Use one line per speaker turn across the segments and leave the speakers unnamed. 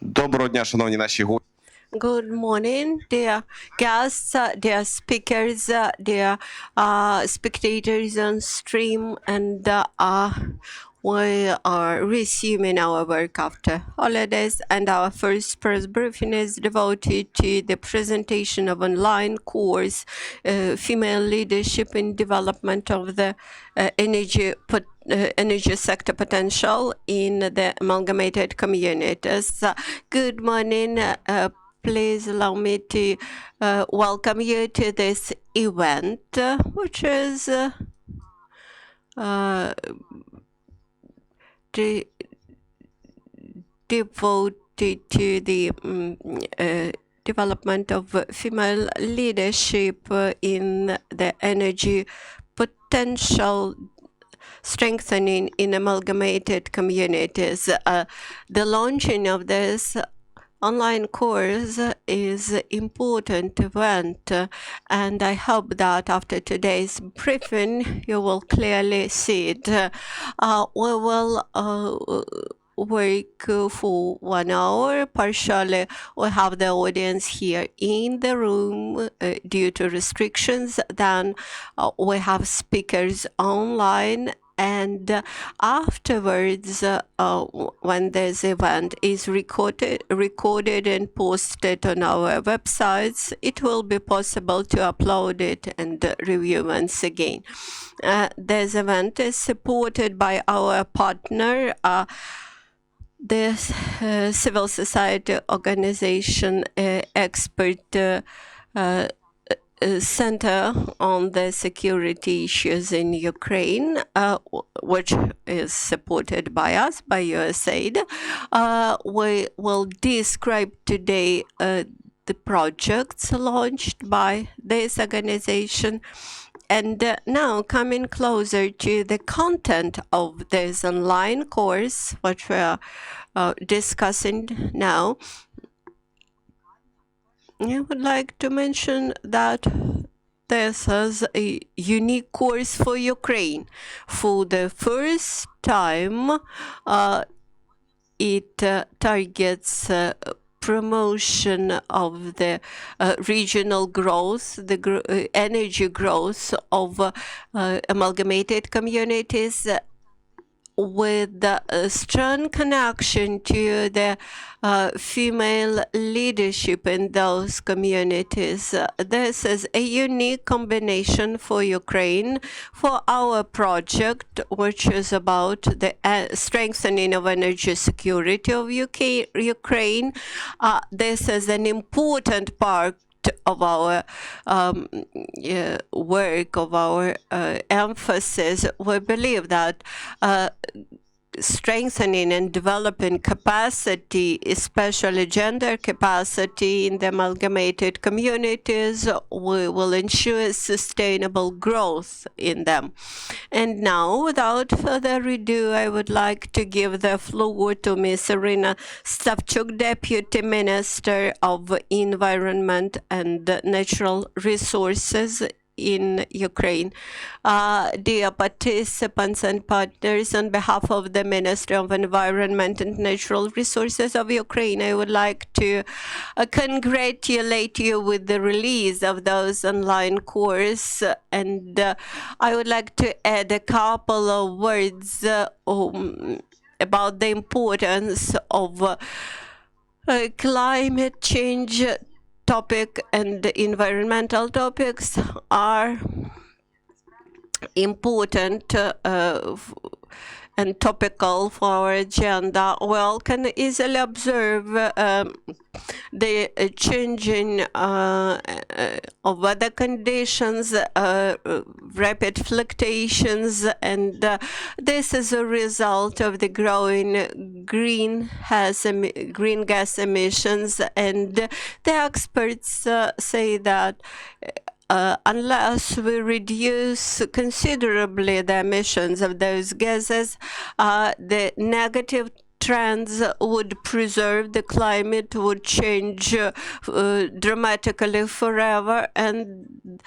Доброго дня, шановні наші гості.
Good morning, dear guests, dear speakers, dear spectators on stream, and we are resuming our work after holidays, and our first press briefing is devoted to the presentation of online course, Female Leadership in Development of the Energy sector potential in the amalgamated communities. Good morning. Please allow me to welcome you to this event, which is devoted to the development of female leadership in the energy potential strengthening in amalgamated communities. The launching of this online course is an important event, and I hope that after today's briefing you will clearly see it. We will work for 1 hour. Partially we have the audience here in the room due to restrictions. Then we have speakers online, and afterwards, when this event is recorded and posted on our websites, it will be possible to upload it and review once again. This event is supported by our partner, the civil society organization expert Center on the Security Issues in Ukraine, which is supported by us, by USAID. We will describe today the projects launched by this organization. And now, coming closer to the content of this online course, which we are discussing now, I would like to mention that this is a unique course for Ukraine. For the first time, it targets promotion of the regional growth, the energy growth of amalgamated communities, with a strong connection to the female leadership in those communities. This is a unique combination for Ukraine, for our project, which is about the strengthening of energy security of Ukraine. This is an important part of our work, of our emphasis. We believe that strengthening and developing capacity, especially gender capacity in the amalgamated communities, we will ensure sustainable growth in them. And now, without further ado, I would like to give the floor to Ms. Irina Stavchuk, Deputy Minister of Environment and Natural Resources in Ukraine. Dear participants and partners, on behalf of the Ministry of Environment and Natural Resources of Ukraine, I would like to congratulate you with the release of those online course, and I would like to add a couple of words about the importance of climate change topic, and environmental topics are important and topical for our agenda. Well, can easily observe the changing of weather conditions, rapid fluctuations, and this is a result of the growing green gas emissions. And the experts say that unless we reduce considerably the emissions of those gases, the negative trends would preserve, the climate would change dramatically forever, and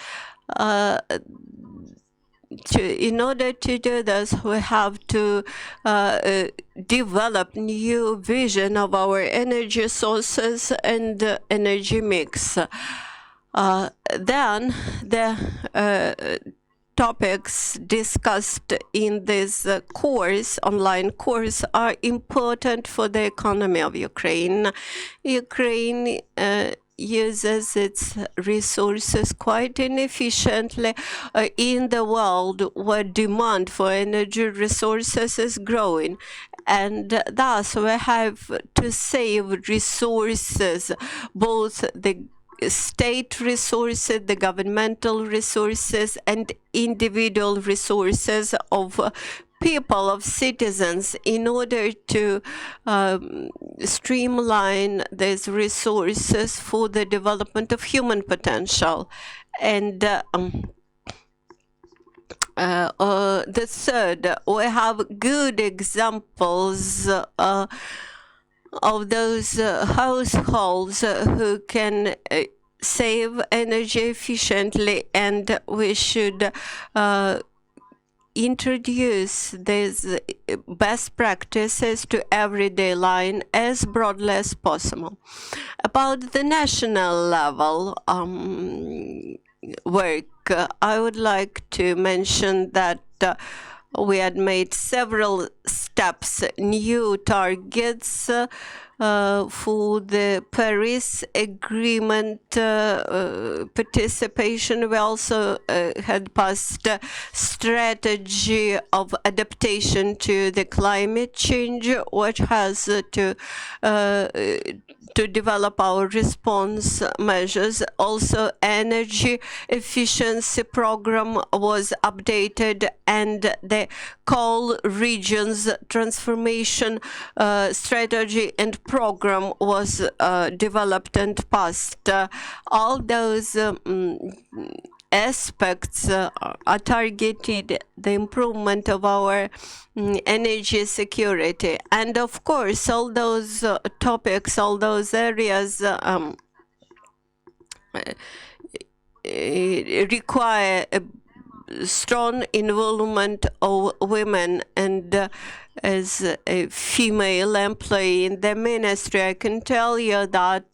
in order to do this, we have to develop new vision of our energy sources and energy mix. Then the topics discussed in this online course are important for the economy of Ukraine. Ukraine uses its resources quite inefficiently in the world where demand for energy resources is growing. And thus we have to save resources, both the state resources, the governmental resources, and individual resources of people, of citizens, in order to streamline these resources for the development of human potential. And the third, we have good examples of those households who can save energy efficiently, and we should introduce these best practices to everyday life as broadly as possible. About the national level work, I would like to mention that we had made several steps, new targets for the Paris Agreement participation. We also had passed a strategy of adaptation to the climate change, which has to develop our response measures. Also, energy efficiency program was updated, and the coal regions transformation strategy and program was developed and passed. All those aspects are targeted the improvement of our energy security. And of course, all those topics, all those areas require a strong involvement of women. And as a female employee in the ministry, I can tell you that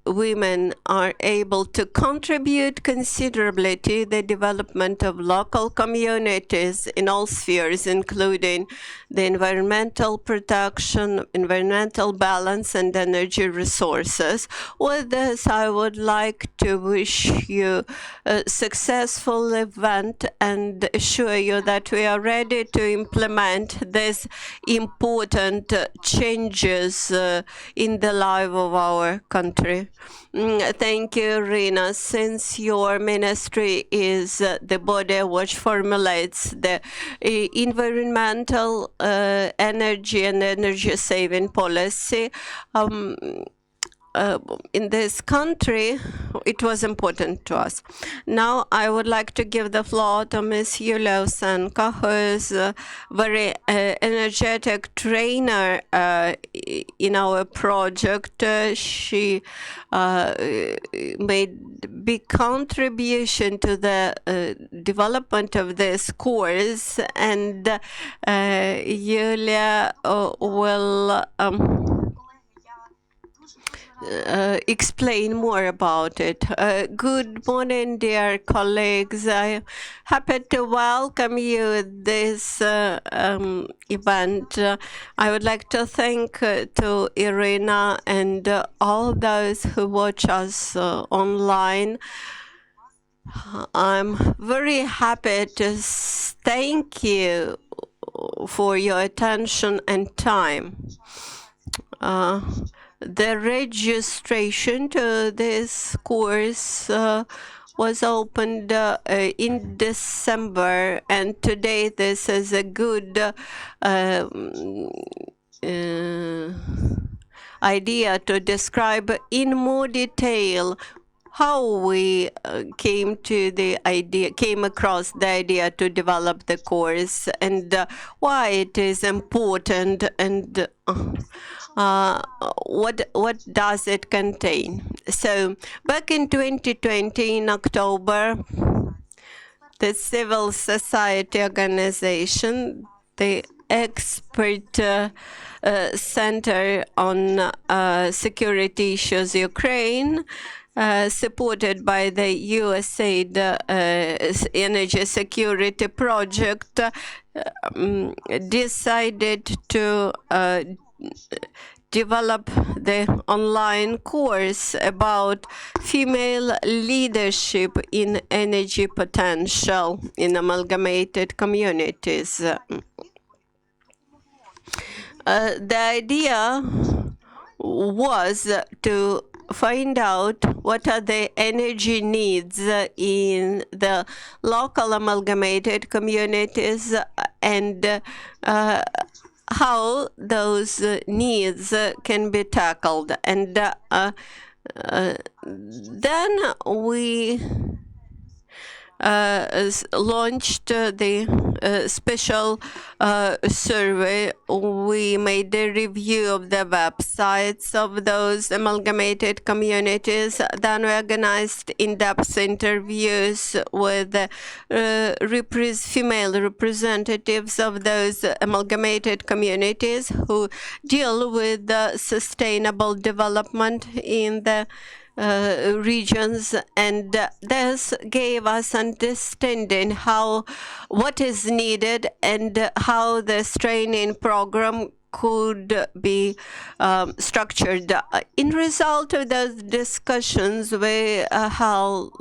women are able to contribute considerably to the development of local communities in all spheres, including the environmental protection, environmental balance, and energy resources. With this, I would like to wish you a successful event and assure you that we are ready to implement these important changes in the life of our country. Thank you, Rina. Since your ministry is the body which formulates the environmental energy and energy saving policy, in this country, it was important to us. Now, I would like to give the floor to Ms. Yulia Osenko, who is a very energetic trainer in our project. She made big contribution to the development of this course, and Yulia will explain more about it. Good morning, dear colleagues. I'm happy to welcome you at this event. I would like to thank to Irina and all those who watch us online. I'm very happy to thank you for your attention and time. The registration to this course was opened in December, and today this is a good idea to describe in more detail how we came across the idea to develop the course, and why it is important, and what does it contain. So back in 2020, in October, the civil society organization, the expert Center on Security Issues Ukraine, supported by the USAID Energy Security Project, decided to develop the online course about female leadership in energy potential in amalgamated communities. The idea was to find out what are the energy needs in the local amalgamated communities and how those needs can be tackled. And then we launched the special survey. We made a review of the websites of those amalgamated communities. Then we organized in-depth interviews with female representatives of those amalgamated communities who deal with sustainable development in the regions, and this gave us understanding what is needed and how this training program could be structured. In result of those discussions, we held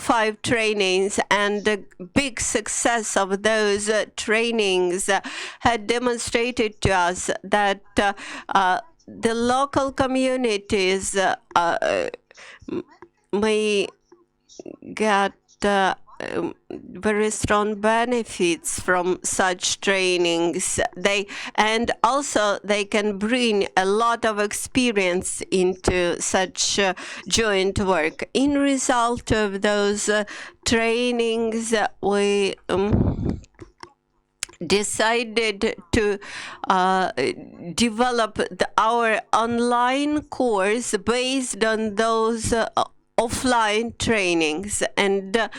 5 trainings, and the big success of those trainings had demonstrated to us that the local communities may get very strong benefits from such trainings. They can bring a lot of experience into such joint work. In result of those trainings, we decided to develop our online course based on those offline trainings, and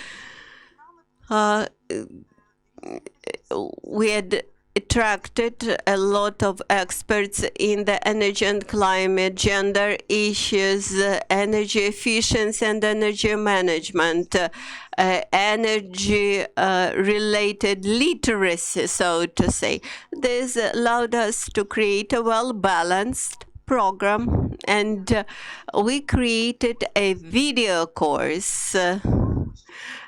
we had attracted a lot of experts in the energy and climate, gender issues, energy efficiency and energy management, energy related literacy, so to say. This allowed us to create a well-balanced program, and we created a video course,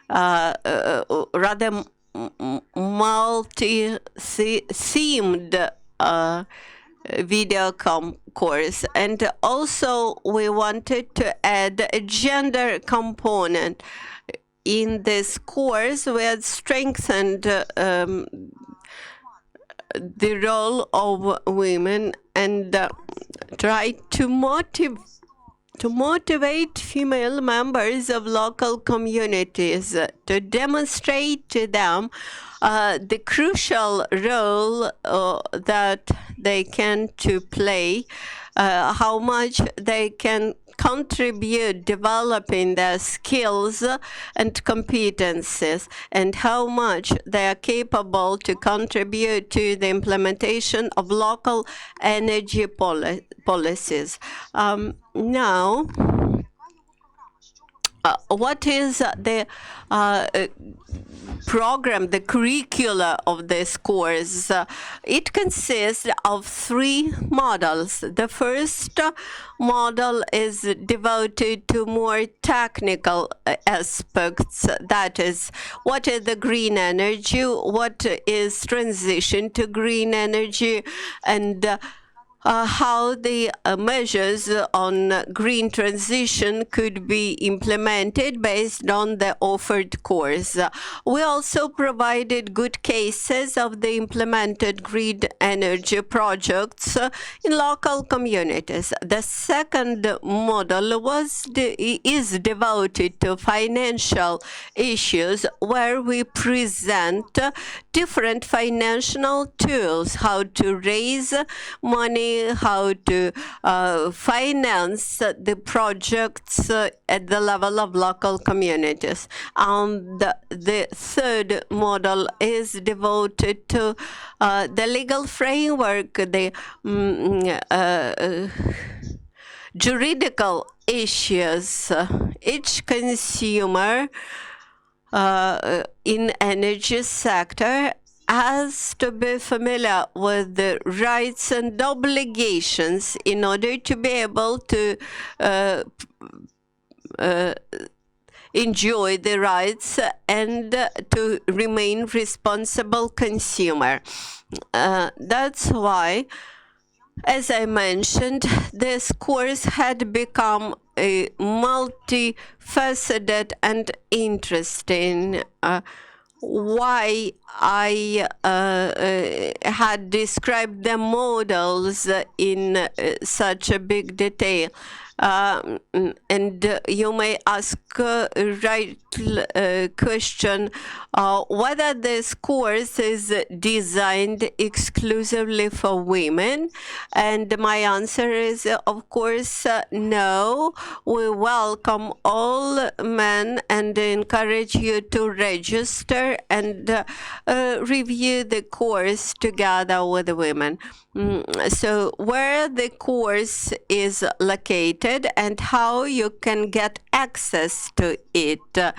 rather multi-themed video course. And also we wanted to add a gender component. In this course, we had strengthened the role of women and tried to motivate female members of local communities to demonstrate to them the crucial role that they can to play, how much they can contribute developing their skills and competencies, and how much they are capable to contribute to the implementation of local energy policies. Now, what is the program, the curricula of this course? It consists of 3 models. The first model is devoted to more technical aspects. That is, what is the green energy, what is transition to green energy, and how the measures on green transition could be implemented based on the offered course. We also provided good cases of the implemented green energy projects in local communities. The second model is devoted to financial issues, where we present different financial tools, how to raise money, how to finance the projects at the level of local communities. And the third model is devoted to the legal framework, the juridical issues. Each consumer in energy sector has to be familiar with the rights and obligations in order to be able to enjoy the rights and to remain responsible consumer. That's why, as I mentioned, this course had become a multifaceted and interesting. Why I had described the models in such a big detail. And you may ask right question whether this course is designed exclusively for women, and my answer is of course no. We welcome all men and encourage you to register and review the course together with the women. So where the course is located and how you can get access to it. The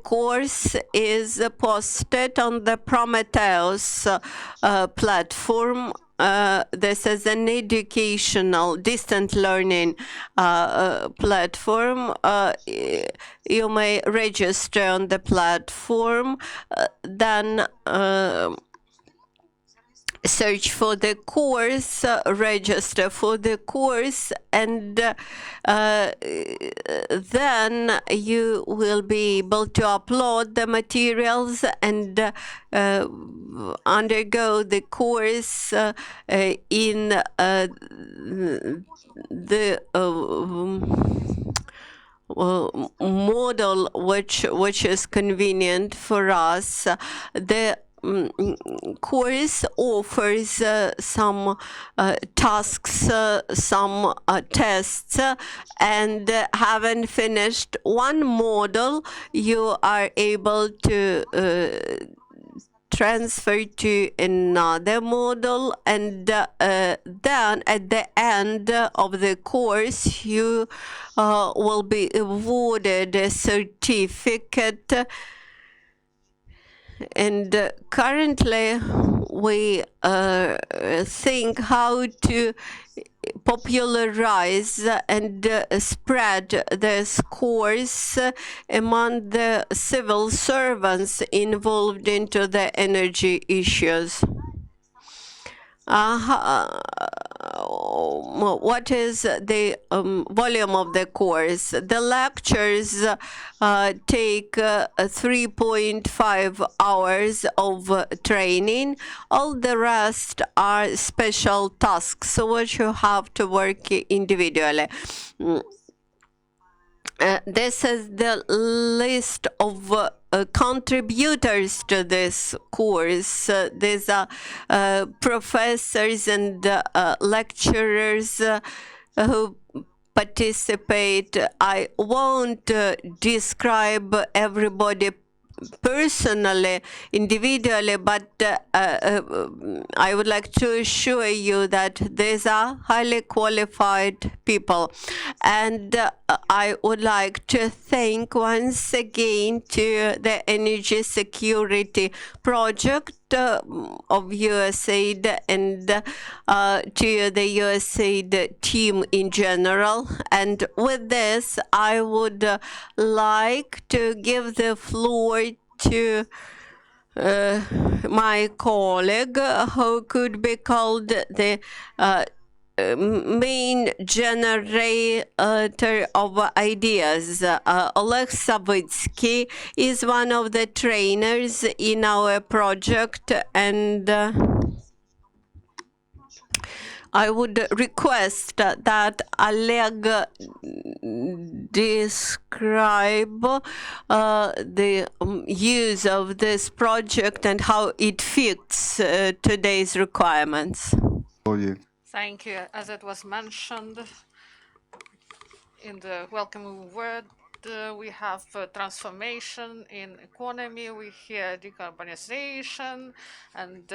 course is posted on the Prometheus platform. This is an educational distant learning platform. You may register on the platform, then search for the course, register for the course, and then you will be able to upload the materials and undergo the course in the model which is convenient for us. The course offers some tasks, some tests, and having finished one model, you are able to transfer to another model, and then at the end of the course you will be awarded a certificate. And currently we think how to popularize and spread this course among the civil servants involved into the energy issues. What is the volume of the course? The lectures take 3.5 hours of training. All the rest are special tasks, which you have to work individually. This is the list of contributors to this course. These are professors and lecturers who participate. I won't describe everybody personally, individually, but I would like to assure you that these are highly qualified people. And I would like to thank once again to the Energy Security Project of USAID and to the USAID team in general. And with this, I would like to give the floor to my colleague, who could be called the main generator of ideas. Oleg Savitsky is one of the trainers in our project, and I would request that Oleg describe the use of this project and how it fits today's requirements.
Thank you. As it was mentioned in the welcoming word, we have transformation in economy. We hear decarbonization and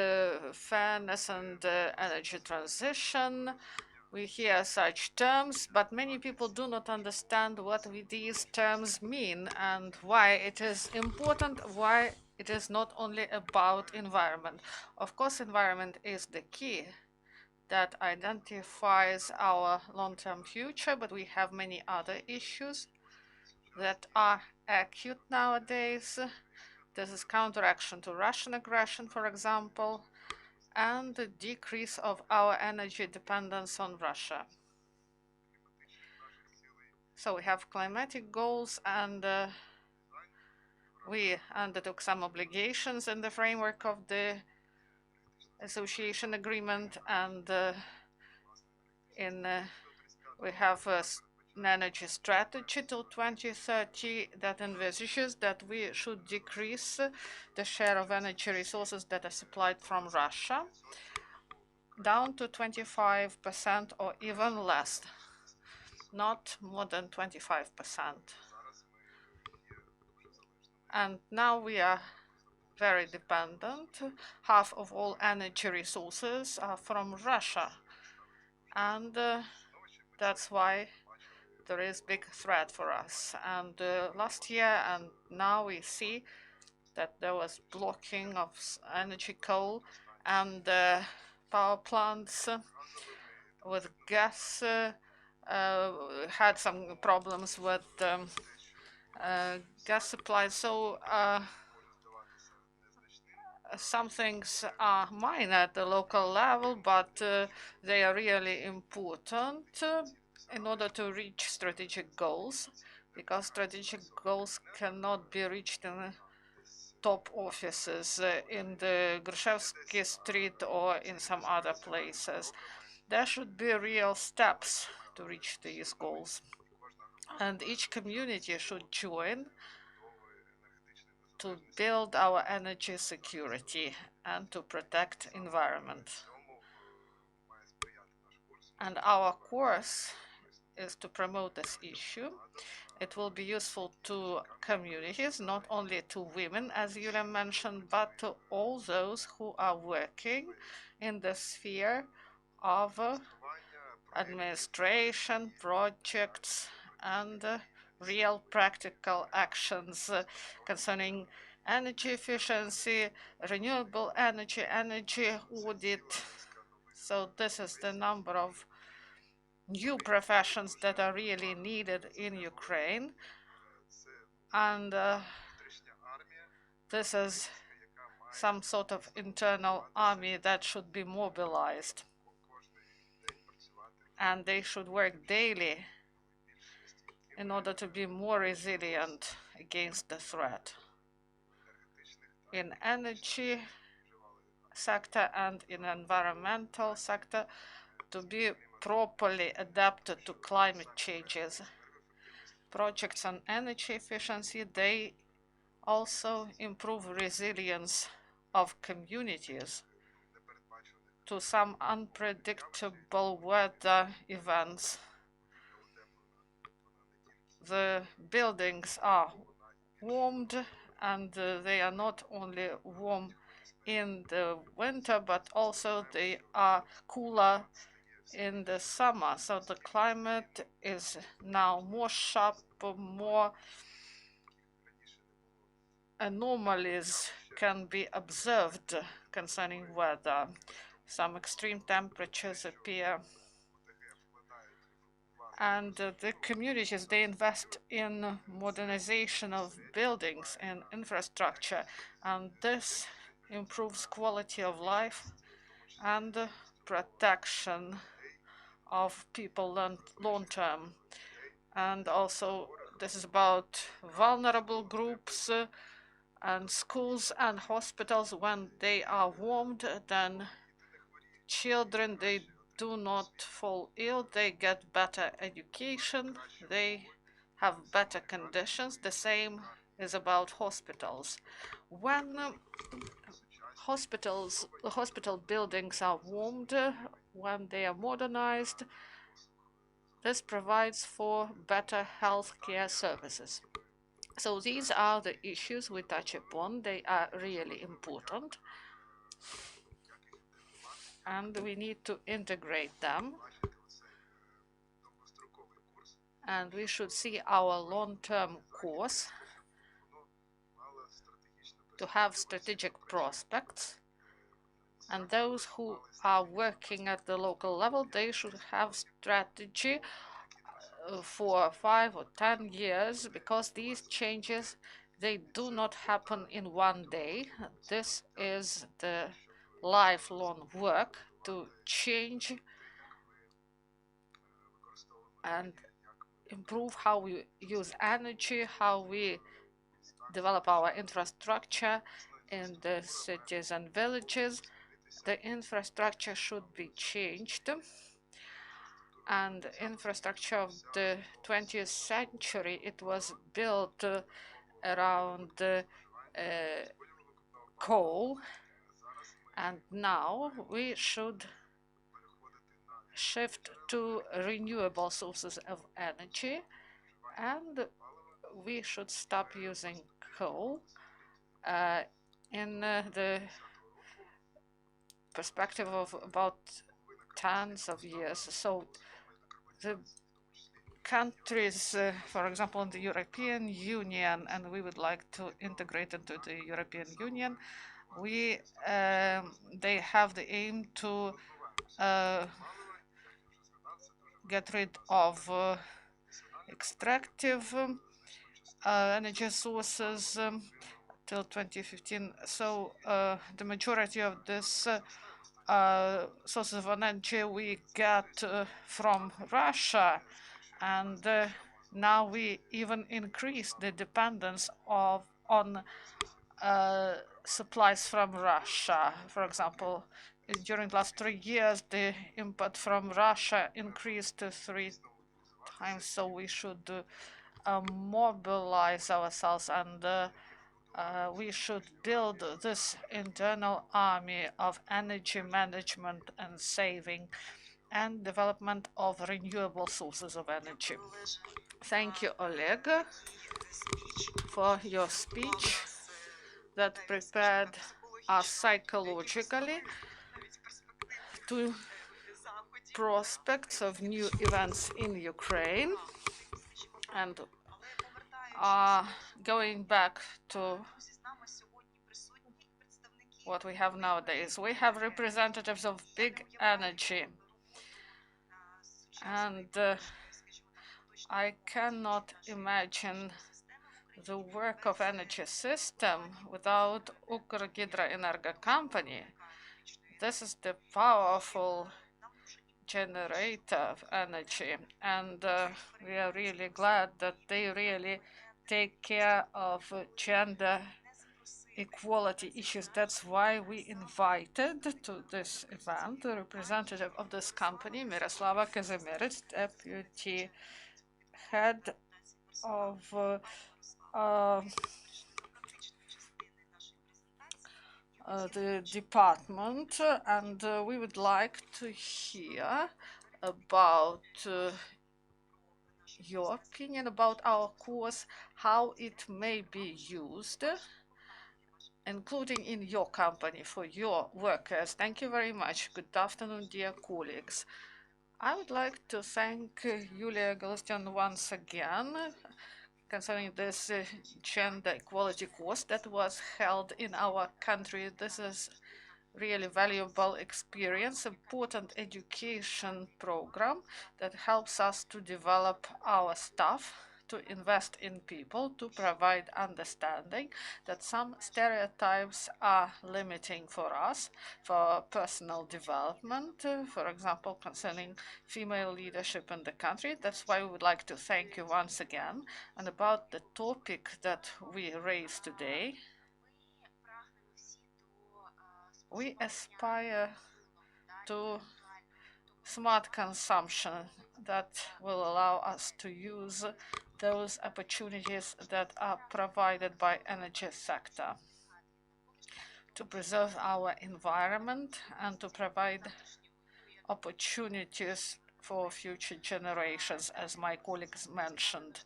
fairness and energy transition. We hear such terms, but many people do not understand what these terms mean and why it is important, why it is not only about environment. Of course, environment is the key that identifies our long-term future, but we have many other issues that are acute nowadays. This is counteraction to Russian aggression, for example, and the decrease of our energy dependence on Russia. So we have climatic goals, and we undertook some obligations in the framework of the association agreement, and we have an energy strategy till 2030 that envisages that we should decrease the share of energy resources that are supplied from Russia down to 25% or even less, not more than 25%. And now we are very dependent. Half of all energy resources are from Russia. And that's why there is big threat for us. And last year and now we see that there was blocking of energy coal and power plants with gas had some problems with gas supply. So some things are minor at the local level, but they are really important in order to reach strategic goals, because strategic goals cannot be reached in top offices in the Grushevsky Street or in some other places. There should be real steps to reach these goals. And each community should join to build our energy security and to protect environment. And our course is to promote this issue. It will be useful to communities, not only to women, as Yulia mentioned, but to all those who are working in the sphere of administration, projects, and real practical actions concerning energy efficiency, renewable energy, energy audit. So this is the number of new professions that are really needed in Ukraine. And this is some sort of internal army that should be mobilized. And they should work daily in order to be more resilient against the threat. In energy sector and in environmental sector, to be properly adapted to climate changes. Projects on energy efficiency, they also improve resilience of communities to some unpredictable weather events. The buildings are warmed, and they are not only warm in the winter, but also they are cooler in the summer. So the climate is now more sharp, more anomalies can be observed concerning weather. Some extreme temperatures appear. And the communities, they invest in modernization of buildings and infrastructure, and this improves quality of life and protection of people long term. And also this is about vulnerable groups and schools and hospitals. When they are warmed, then children, they do not fall ill, they get better education, they have better conditions. The same is about hospitals. When hospital buildings are warmed, when they are modernized, this provides for better healthcare services. So these are the issues we touch upon. They are really important, and we need to integrate them. And we should see our long-term course to have strategic prospects. And those who are working at the local level, they should have strategy for 5 or 10 years, because these changes, they do not happen in one day. This is the lifelong work to change and improve how we use energy, how we develop our infrastructure in the cities and villages. The infrastructure should be changed, and infrastructure of the 20th century, it was built around coal, and now we should shift to renewable sources of energy, and we should stop using coal in the perspective of about tens of years. So the countries, for example, in the European Union, and we would like to integrate into the European Union, they have the aim to get rid of extractive energy sources till 2015. So the majority of this sources of energy we get from Russia, and now we even increase the dependence on supplies from Russia. For example, during the last 3 years, the import from Russia increased to 3 times. So we should mobilize ourselves, and we should build this internal army of energy management and saving and development of renewable sources of energy. Thank you, Oleg, for your speech that prepared us psychologically to prospects of new events in Ukraine. And going back to what we have nowadays, we have representatives of big energy, and I cannot imagine the work of energy system without Ukrgidroenergo company. This is the powerful generator of energy, and we are really glad that they really take care of gender equality issues. That's why we invited to this event the representative of this company, Miroslava Kazimierz, deputy head of the department, and we would like to hear about your opinion about our course, how it may be used, including in your company for your workers. Thank you very much. Good afternoon, dear colleagues. I would like to thank Yulia Galustyan once again concerning this gender equality course that was held in our country. This is really valuable experience, important education program that helps us to develop our staff, to invest in people, to provide understanding that some stereotypes are limiting for us, for personal development, for example, concerning female leadership in the country. That's why we would like to thank you once again. And about the topic that we raised today, we aspire to smart consumption that will allow us to use those opportunities that are provided by energy sector to preserve our environment and to provide opportunities for future generations, as my colleagues mentioned.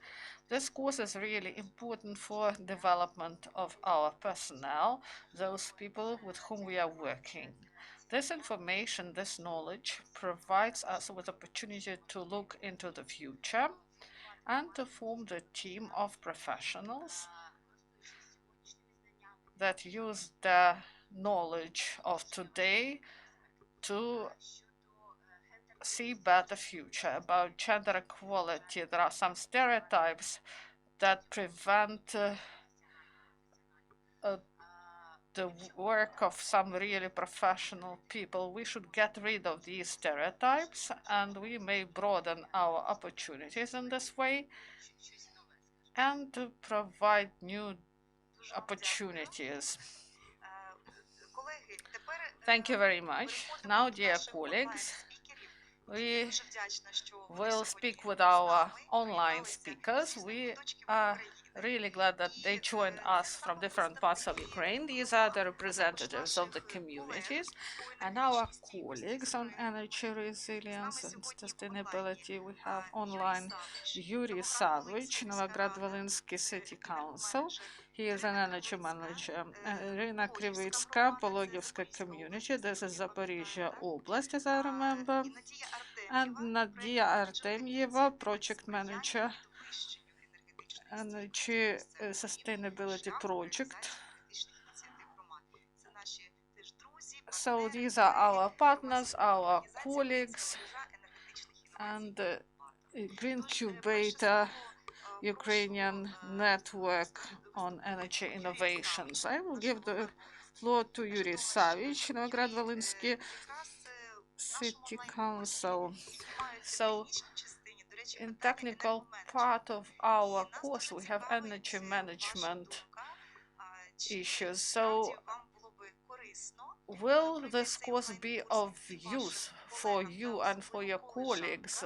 This course is really important for development of our personnel, those people with whom we are working. This information, this knowledge provides us with opportunity to look into the future and to form the team of professionals that use the knowledge of today to see better future. About gender equality, there are some stereotypes that prevent the work of some really professional people. We should get rid of these stereotypes, and we may broaden our opportunities in this way and to provide new opportunities. Thank you very much. Now, dear colleagues, we will speak with our online speakers. We are really glad that they joined us from different parts of Ukraine. These are the representatives of the communities and our colleagues on energy resilience and sustainability. We have online Yuri Savich, Novograd-Volynski City Council. He is an energy manager. Irina Krivitska, Pologivska community. This is Zaporizhia Oblast, as I remember. And Nadia Artemyeva, project manager, Energy Sustainability Project. So these are our partners, our colleagues, and Green Cubator, Ukrainian network on energy innovations. I will give the floor to Yuri Savich, Novograd-Volynski City Council. So in technical part of our course, we have energy management issues. So will this course be of use for you and for your colleagues?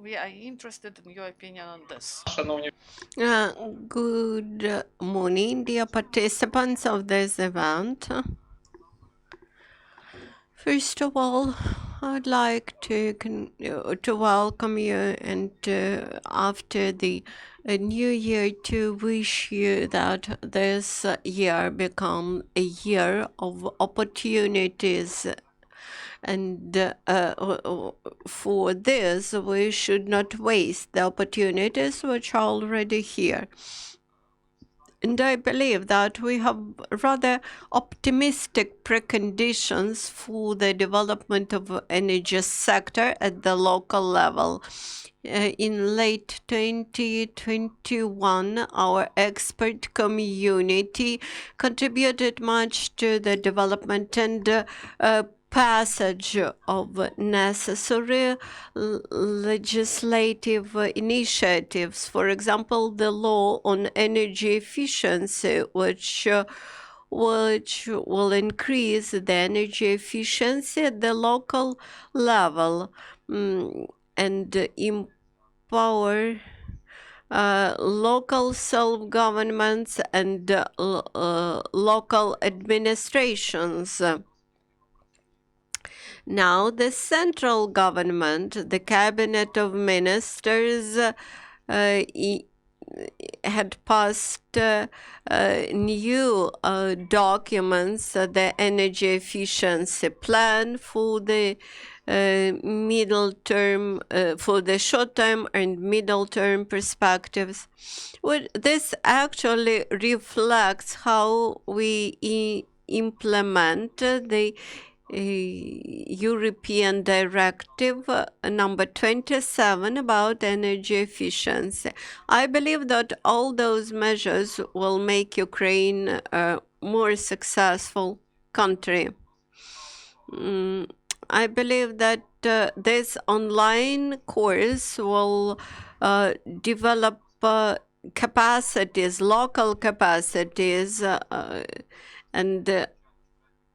We are interested in your opinion on this.
Good morning, dear participants of this event. First of all, I'd like to welcome you and after the new year to wish you that this year become a year of opportunities. And for this, we should not waste the opportunities which are already here. And I believe that we have rather optimistic preconditions for the development of energy sector at the local level. In late 2021, our expert community contributed much to the development and passage of necessary legislative initiatives. For example, the law on energy efficiency, which will increase the energy efficiency at the local level and empower local self-governments and local administrations. Now, the central government, the cabinet of ministers, had passed new documents, the energy efficiency plan for the middle term, for the short term and middle term perspectives. This actually reflects how we implement the European Directive number 27 about energy efficiency. I believe that all those measures will make Ukraine a more successful country. I believe that this online course will develop capacities, local capacities, and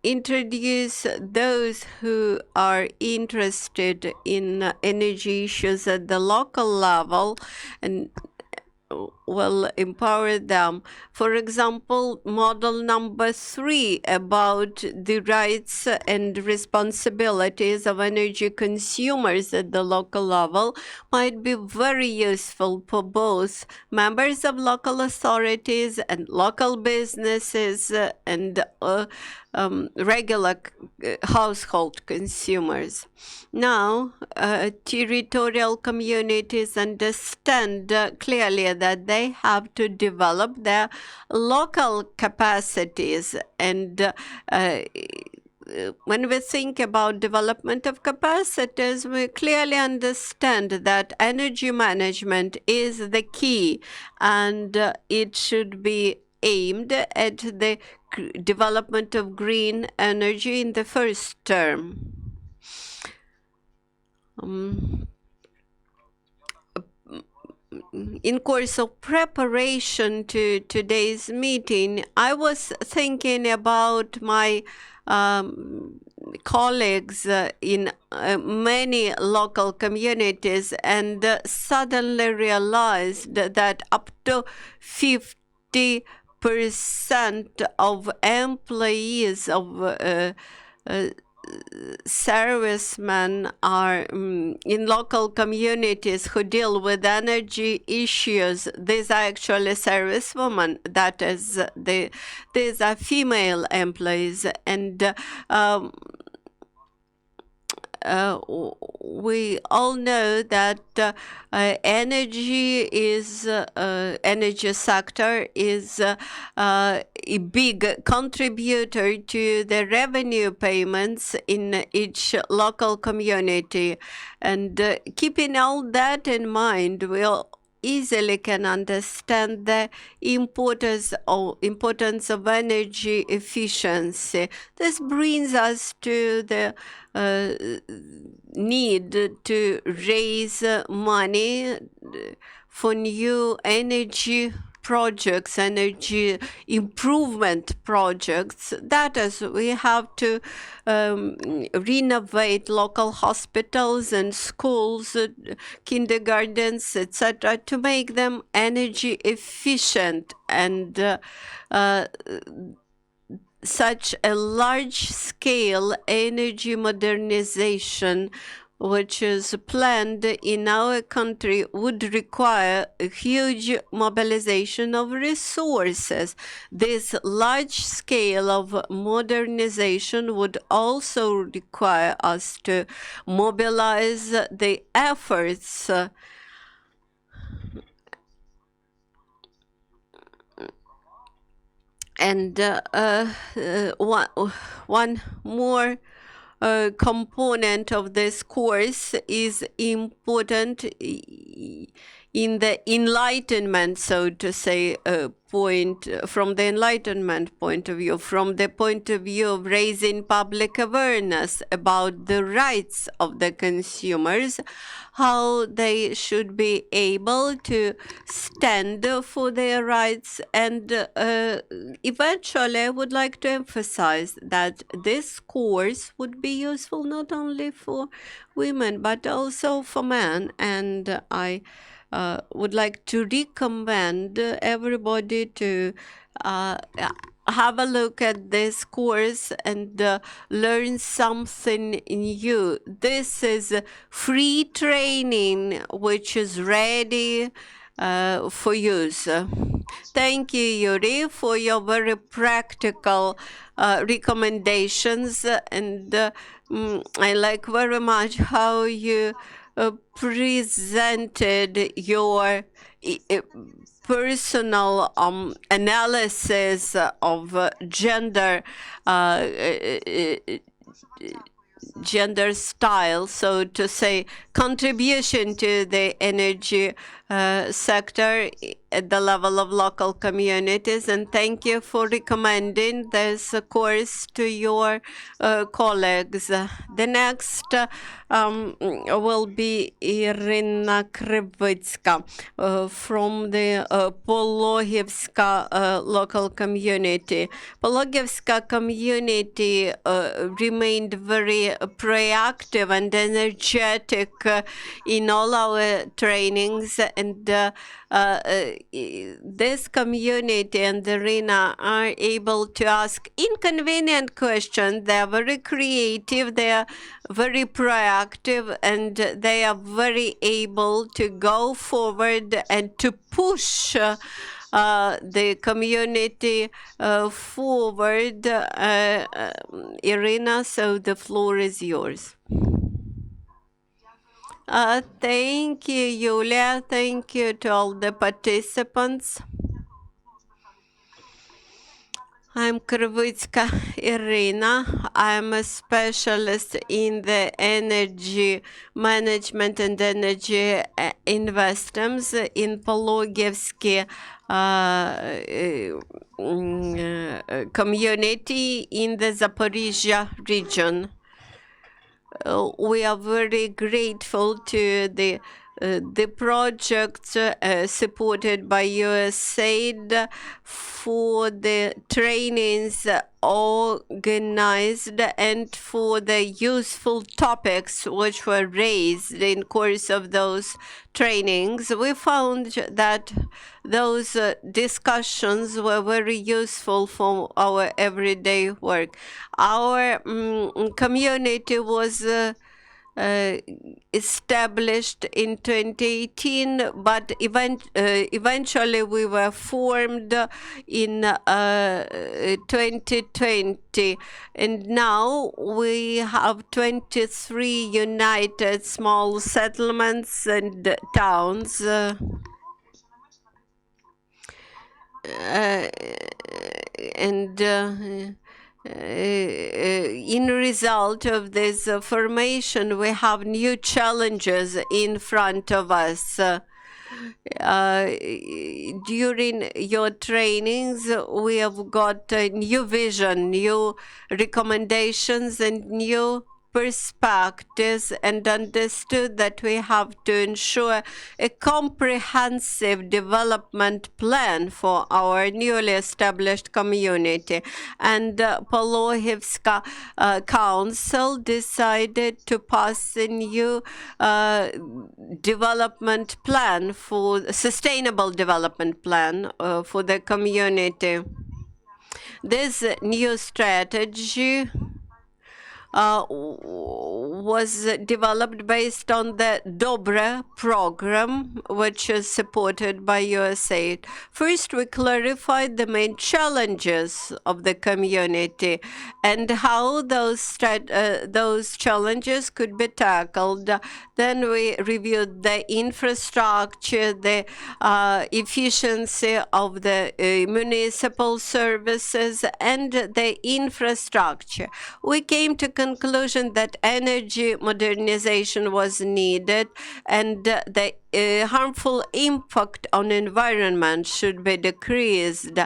introduce those who are interested in energy issues at the local level and will empower them. For example, model number 3 about the rights and responsibilities of energy consumers at the local level might be very useful for both members of local authorities and local businesses and regular household consumers. Now, territorial communities understand clearly that they have to develop their local capacities. And when we think about development of capacities, we clearly understand that energy management is the key, and it should be aimed at the development of green energy in the first term. In course of preparation to today's meeting, I was thinking about my colleagues in many local communities and suddenly realized that up to 50% of employees of servicemen are in local communities who deal with energy issues. These are actually servicewomen. That is, these are female employees, and we all know that energy sector is a big contributor to the revenue payments in each local community. And keeping all that in mind, we'll easily can understand the importance of energy efficiency. This brings us to the need to raise money for new energy projects, energy improvement projects. That is, we have to renovate local hospitals and schools, kindergartens, etc., to make them energy efficient. And such a large-scale energy modernization which is planned in our country would require a huge mobilization of resources. This large scale of modernization would also require us to mobilize the efforts and one more component of this course is important in the enlightenment, so to say, from the enlightenment point of view, from the point of view of raising public awareness about the rights of the consumers, how they should be able to stand for their rights. And eventually, I would like to emphasize that this course would be useful not only for women, but also for men. And I would like to recommend everybody to have a look at this course and learn something new. This is free training which is ready for use. Thank you, Yuri, for your very practical recommendations, and I like very much how you presented your personal analysis of gender style, so to say, contribution to the energy sector at the level of local communities, and thank you for recommending this course to your colleagues. The next will be Irina Krivitska from the Pologievska local community. Pologievska community remained very proactive and energetic in all our trainings, and this community and Irina are able to ask inconvenient questions. They are very creative, they are very proactive, and they are very able to go forward and to push the community forward. Irina, so the floor is yours. Thank you, Julia. Thank you to all the participants. I'm Krivitska Irina. I'm a specialist in the energy management and energy investments in Pologievsky community in the Zaporizhia region. We are very grateful to the project supported by USAID for the trainings organized and for the useful topics which were raised in course of those trainings. We found that those discussions were very useful for our everyday work. Our community was established in 2018, but eventually we were formed in 2020, and now we have 23 united small settlements and towns. In result of this formation, we have new challenges in front of us. During your trainings, we have got a new vision, new recommendations, and new perspectives, and understood that we have to ensure a comprehensive development plan for our newly established community. And Pologievska Council decided to pass a new development plan for sustainable development plan for the community. This new strategy was developed based on the Dobre program, which is supported by USAID. First, we clarified the main challenges of the community and how those challenges could be tackled. Then we reviewed the infrastructure, the efficiency of the municipal services, and the infrastructure. We came to conclusion that energy modernization was needed, and the harmful impact on environment should be decreased.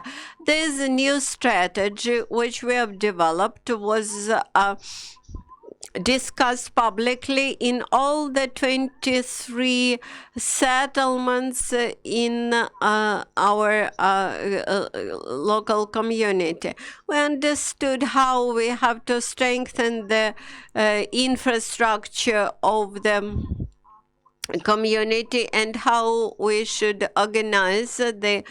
This new strategy, which we have developed, was discussed publicly in all the 23 settlements in our local community. We understood how we have to strengthen the infrastructure of the community and how we should organize the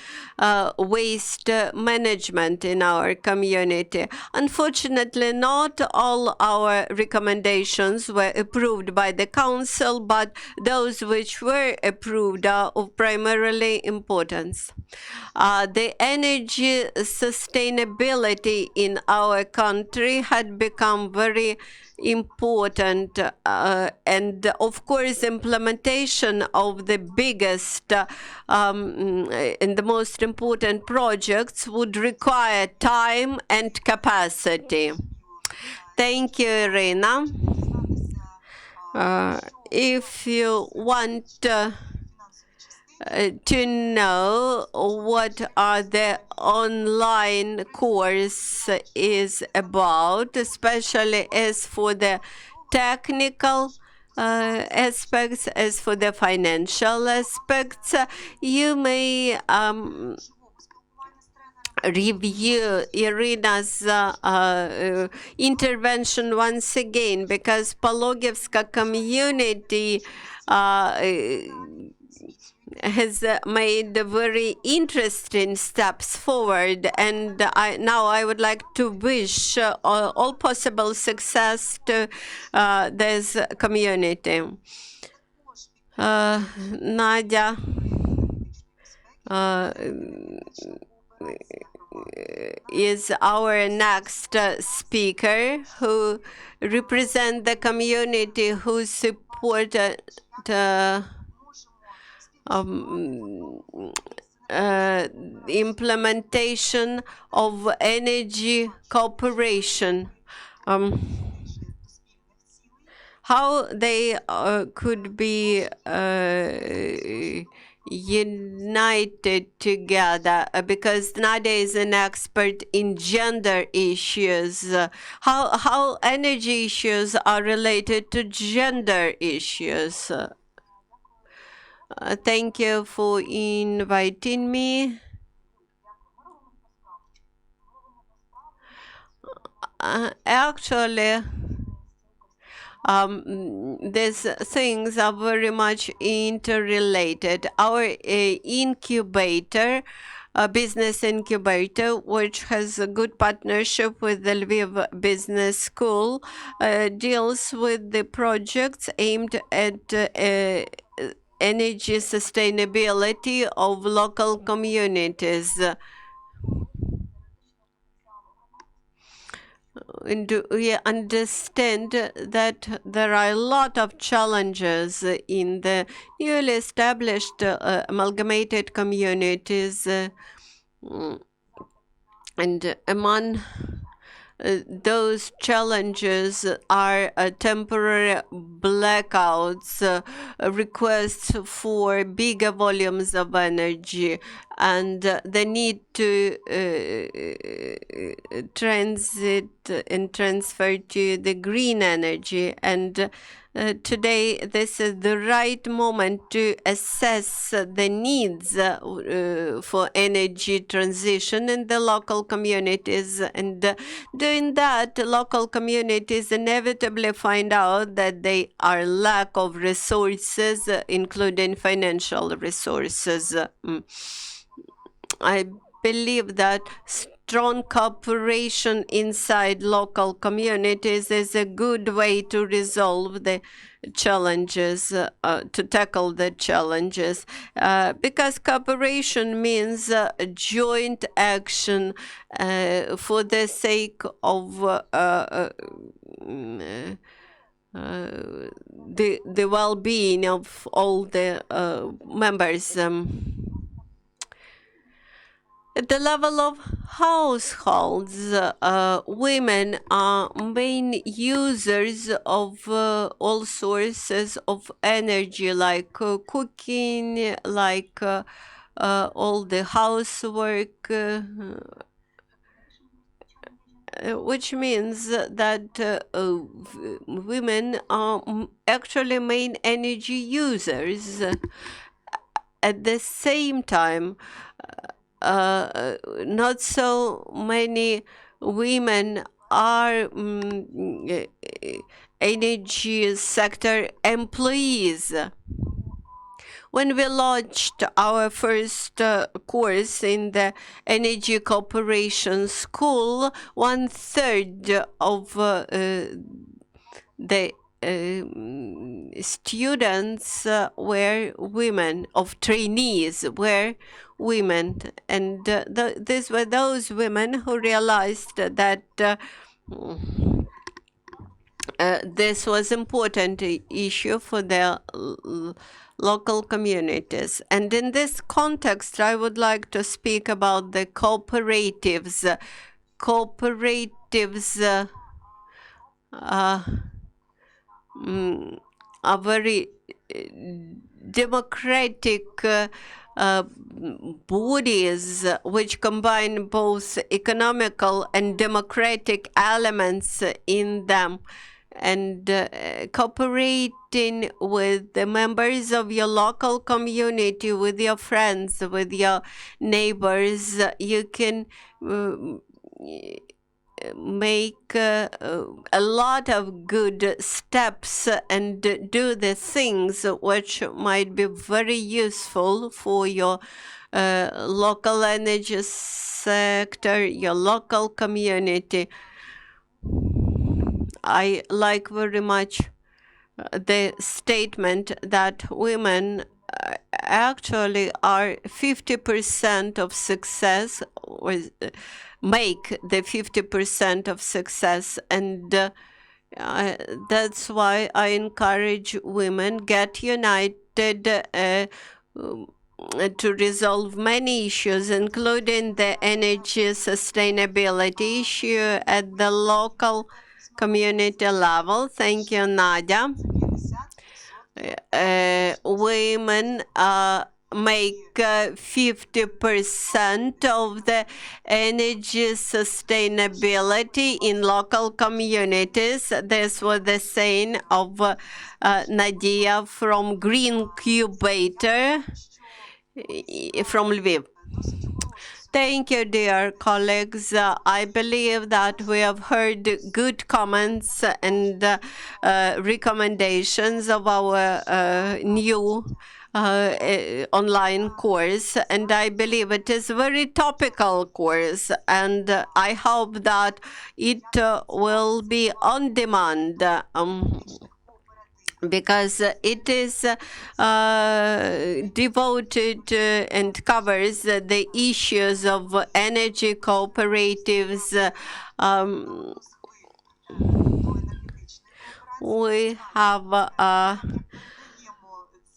waste management in our community. Unfortunately, not all our recommendations were approved by the council, but those which were approved are of primarily importance. The energy sustainability in our country had become very important, and of course implementation of the biggest and the most important projects would require time and capacity. Thank you, Irina. If you want to know what are the online course is about, especially as for the technical aspects, as for the financial aspects. You may review Irina's intervention once again, because Pologievska community has made very interesting steps forward, and now I would like to wish all possible success to this community. Nadia is our next speaker, who represent the community who supported implementation of energy cooperation. How they could be united together, because Nadia is an expert in gender issues. How energy issues are related to gender issues. Thank you for inviting me. Actually, these things are very much interrelated. Our incubator, business incubator, which has a good partnership with the Lviv Business School, deals with the projects aimed at energy sustainability of local communities. And we understand that there are a lot of challenges in the newly established amalgamated communities, and among those challenges are temporary blackouts, requests for bigger volumes of energy, and the need to transit and transfer to the green energy. And today, this is the right moment to assess the needs for energy transition in the local communities. And doing that, local communities inevitably find out that they are lack of resources, including financial resources. I believe that strong cooperation inside local communities is a good way to resolve the challenges, to tackle the challenges, because cooperation means joint action for the sake of the well-being of all the members. At the level of households, women are main users of all sources of energy, like cooking, like all the housework, which means that women are actually main energy users. At the same time, not so many women are energy sector employees. When we launched our first course in the Energy Cooperation School, 1/3 of the students were women, of trainees were women, and these were those women who realized that this was important issue for their local communities. And in this context, I would like to speak about the cooperatives. Cooperatives are very democratic bodies which combine both economical and democratic elements in them, and cooperating with the members of your local community, with your friends, with your neighbors, you can make a lot of good steps and do the things which might be very useful for your local energy sector, your local community. I like very much the statement that women actually are 50% of success, or make the 50% of success, and that's why I encourage women get united to resolve many issues, including the energy sustainability issue at the local community level. Thank you, Nadia. Women make 50% of the energy sustainability in local communities. This was the saying of Nadia from Green Cubator from Lviv. Thank you, dear colleagues. I believe that we have heard good comments and recommendations of our new online course, and I believe it is a very topical course, and I hope that it will be on demand. Because it is devoted and covers the issues of energy cooperatives. We have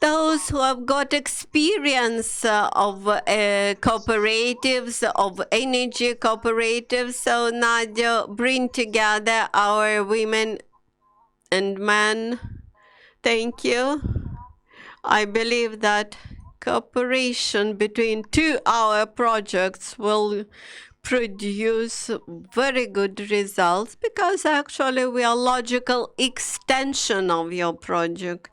those who have got experience of cooperatives, of energy cooperatives. So Nadia, bring together our women and men. Thank you. I believe that cooperation between our projects will produce very good results, because actually we are logical extension of your project.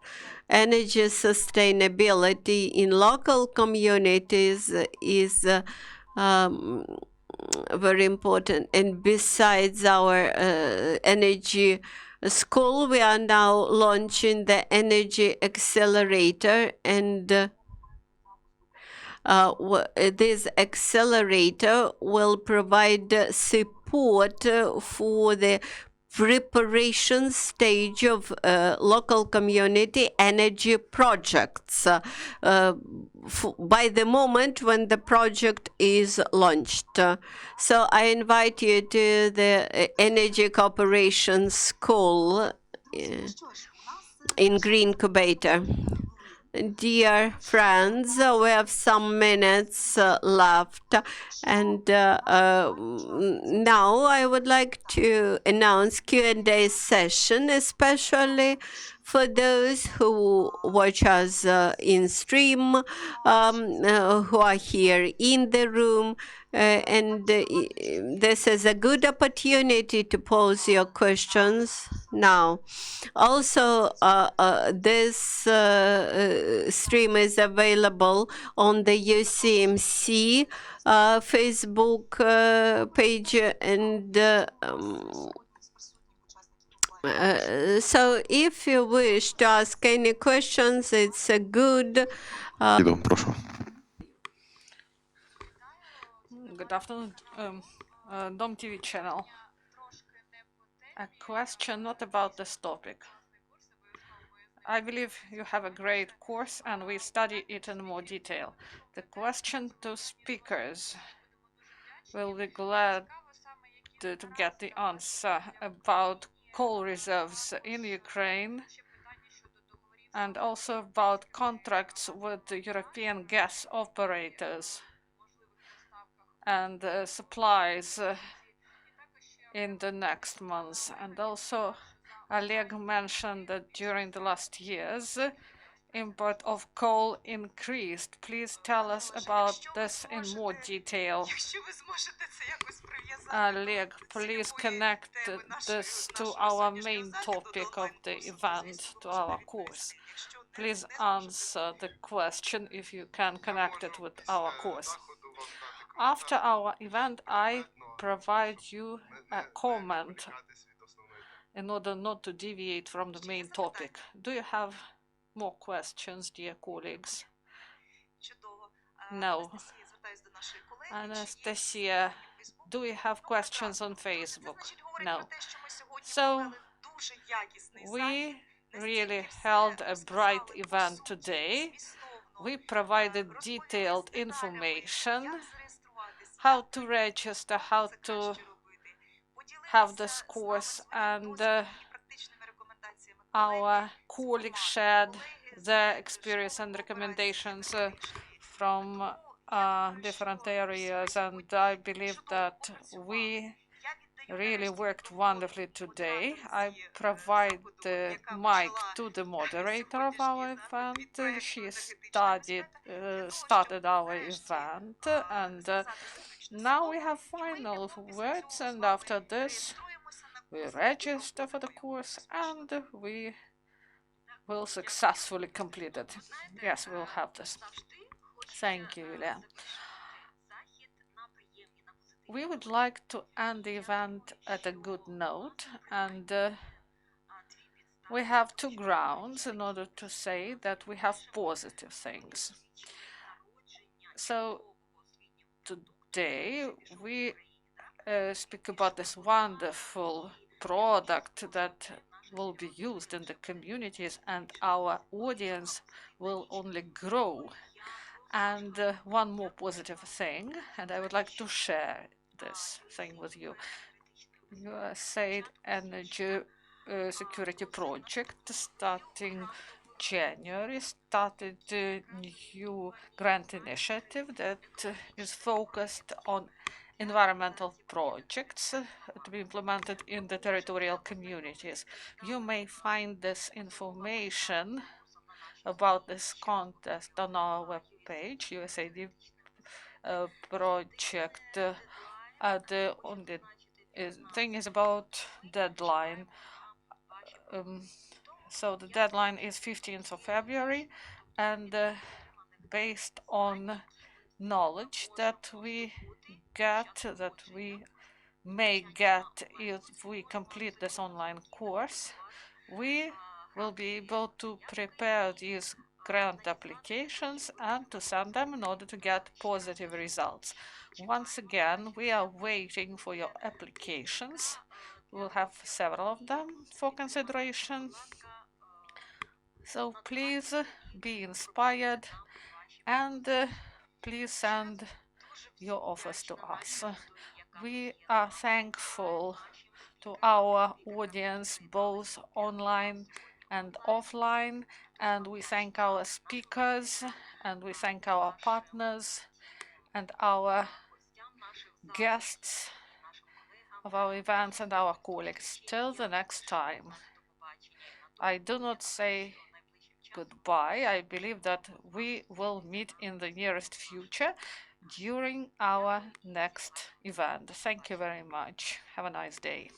Energy sustainability in local communities is very important. And besides our energy school, we are now launching the Energy Accelerator, and this accelerator will provide support for the preparation stage of local community energy projects by the moment when the project is launched. So I invite you to the Energy Cooperation School in Green Cubator. Dear friends, we have some minutes left, and now I would like to announce Q&A session, especially for those who watch us in stream, who are here in the room, and this is a good opportunity to pose your questions now. Also, this stream is available on the UCMC Facebook page, and so if you wish to ask any questions, it's a good.
Іду, прошу.
Good afternoon, Dom TV channel. A question not about this topic. I believe you have a great course and we study it in more detail. The question to speakers will be glad to get the answer about coal reserves in Ukraine, and also about contracts with the European gas operators and supplies in the next months. And also Oleg mentioned that during the last years import of coal increased. Please tell us about this in more detail. Oleg, please connect this to our main topic of the event, to our course. Please answer the question if you can connect it with our course. After our event, I provide you a comment in order not to deviate from the main topic. Do you have more questions, dear colleagues? No. Anastasia, do we have questions on Facebook? No. So, we really held a bright event today. We provided detailed information, how to register, how to have this course, and our colleagues shared their experience and recommendations from different areas, and I believe that we really worked wonderfully today. I provide the mic to the moderator of our event. She started our event, and now we have final words, and after this we register for the course and we will successfully complete it. Yes, we'll have this. Thank you, Yulia. We would like to end the event at a good note, and we have two grounds in order to say that we have positive things. So today we speak about this wonderful product that will be used in the communities, and our audience will only grow. And one more positive thing, and I would like to share this thing with you. USAID Energy Security Project, starting January, started a new grant initiative that is focused on environmental projects to be implemented in the territorial communities. You may find this information about this contest on our webpage, USAID project. The only thing is about deadline. So the deadline is 15th of February, and based on knowledge that we may get if we complete this online course, we will be able to prepare these grant applications and to send them in order to get positive results. Once again, we are waiting for your applications. We'll have several of them for consideration. So please be inspired and please send your offers to us. We are thankful to our audience, both online and offline, and we thank our speakers, and we thank our partners and our guests of our events and our colleagues. Till the next time. I do not say goodbye. I believe that we will meet in the nearest future during our next event. Thank you very much. Have a nice day.